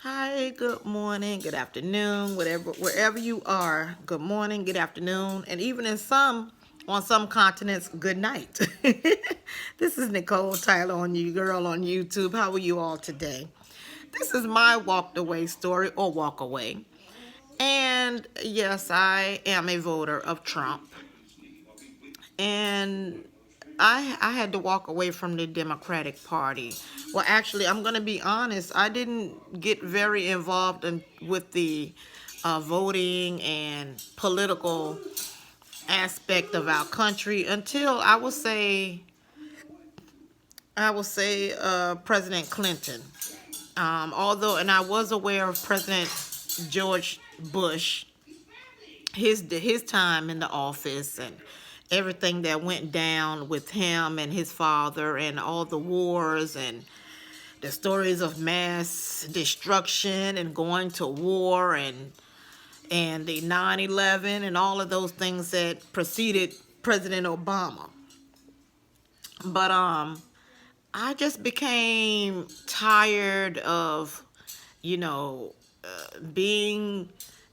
Hi, good morning, good afternoon, wherever you are. Good morning, good afternoon, and even on some continents, good night. This is Nicole Tyler on you, girl on YouTube. How are you all today? This is my walked away story or walk away. And yes, I am a voter of Trump. And I had to walk away from the Democratic Party. Well, actually, I'm going to be honest. I didn't get very involved with the voting and political aspect of our country until I will say President Clinton. And I was aware of President George Bush, his time in the office and everything that went down with him and his father and all the wars and the stories of mass destruction and going to war and the 9/11 and all of those things that preceded President Obama. But I just became tired of, you know, being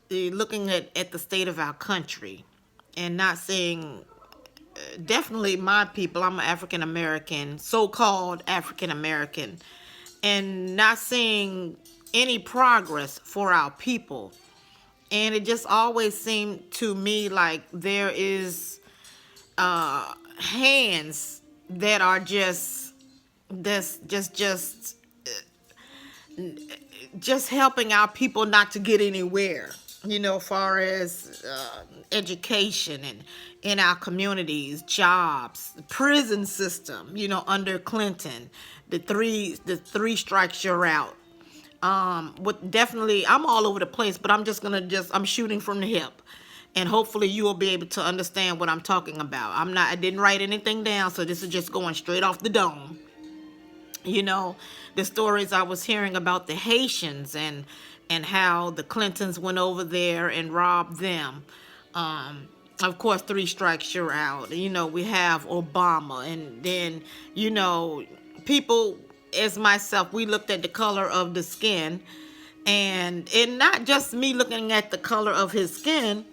looking at the state of our country and not seeing definitely my people. I'm an African American, so-called African American, and not seeing any progress for our people. And it just always seemed to me like there is hands that are just helping our people not to get anywhere, far as education and in our communities, jobs, the prison system, under Clinton, the three strikes you're out. With definitely, I'm all over the place, but I'm shooting from the hip. And hopefully you will be able to understand what I'm talking about. I didn't write anything down, so this is just going straight off the dome. you know the stories I was hearing about the Haitians and how the Clintons went over there and robbed them. Of course, three strikes you're out. We have Obama, and then people as myself, we looked at the color of the skin, and not just me looking at the color of his skin.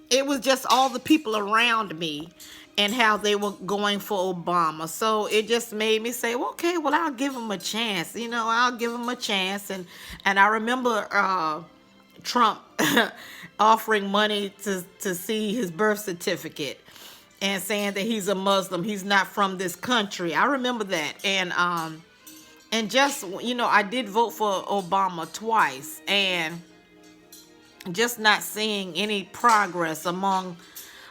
It was just all the people around me and how they were going for Obama. So it just made me say, well, okay, well, I'll give him a chance. I'll give him a chance. And I remember Trump offering money to see his birth certificate and saying that he's a Muslim. He's not from this country. I remember that. And just, I did vote for Obama twice, and just not seeing any progress among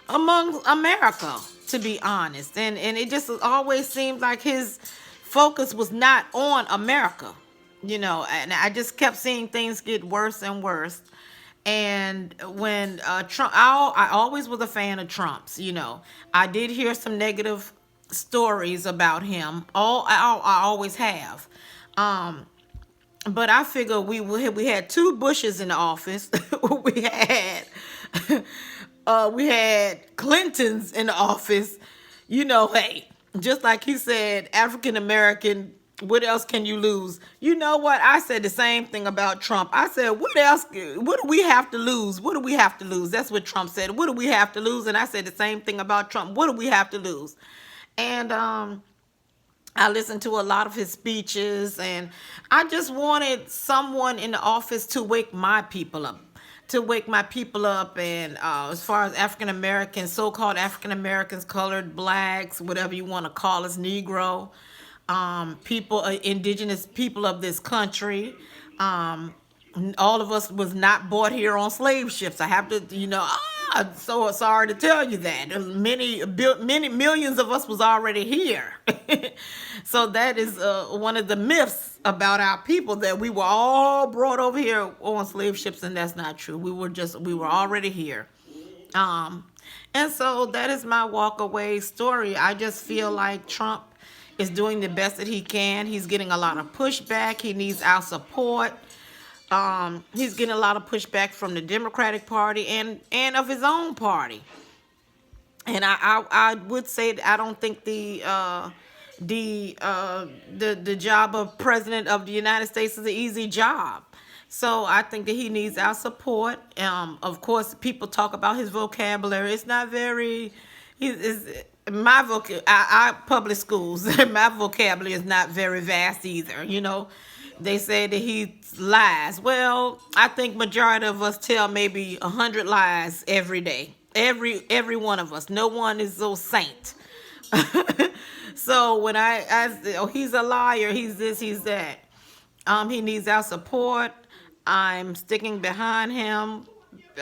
America, to be honest. And it just always seemed like his focus was not on America, and I just kept seeing things get worse and worse. And when Trump, I always was a fan of Trump's. I did hear some negative stories about him. I always have. But I figure we had two Bushes in the office. we had we had Clintons in the office. Hey, just like he said, African American. What else can you lose? You know what? I said the same thing about Trump. I said, what else? What do we have to lose? What do we have to lose? That's what Trump said. What do we have to lose? And I said the same thing about Trump. What do we have to lose? And I listened to a lot of his speeches, and I just wanted someone in the office to wake my people up. And as far as African Americans, so-called African Americans, colored, blacks, whatever you want to call us, Negro, people, indigenous people of this country, all of us was not bought here on slave ships. I have to, so sorry to tell you that. Many millions of us was already here. So that is one of the myths about our people, that we were all brought over here on slave ships, and that's not true. We were already here. And so that is my walk away story. I just feel like Trump is doing the best that he can. He's getting a lot of pushback. He needs our support. He's getting a lot of pushback from the Democratic Party and of his own party. And I would say that I don't think the job of president of the United States is an easy job. So I think that he needs our support. Of course, people talk about his vocabulary. It's not very. He is my our public schools. My vocabulary is not very vast either. They say that he lies. Well, I think majority of us tell maybe 100 lies every day. Every one of us. No one is so saint. So when I say, oh, he's a liar, he's this, he's that. He needs our support. I'm sticking behind him.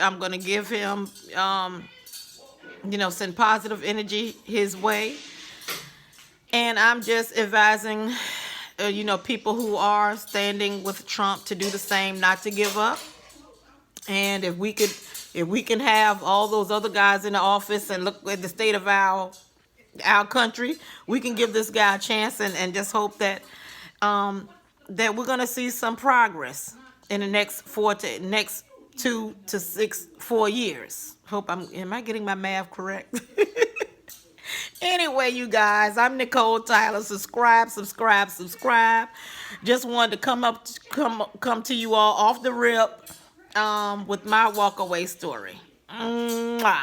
I'm gonna give him, send positive energy his way. And I'm just advising, people who are standing with Trump to do the same, not to give up. And if we can have all those other guys in the office and look at the state of our country, we can give this guy a chance and just hope that we're gonna see some progress in the next 2 to 4 years. Am I getting my math correct? Anyway, you guys, I'm Nicole Tyler. Subscribe, subscribe, subscribe. Just wanted to come to you all off the rip with my walkaway story. Mwah.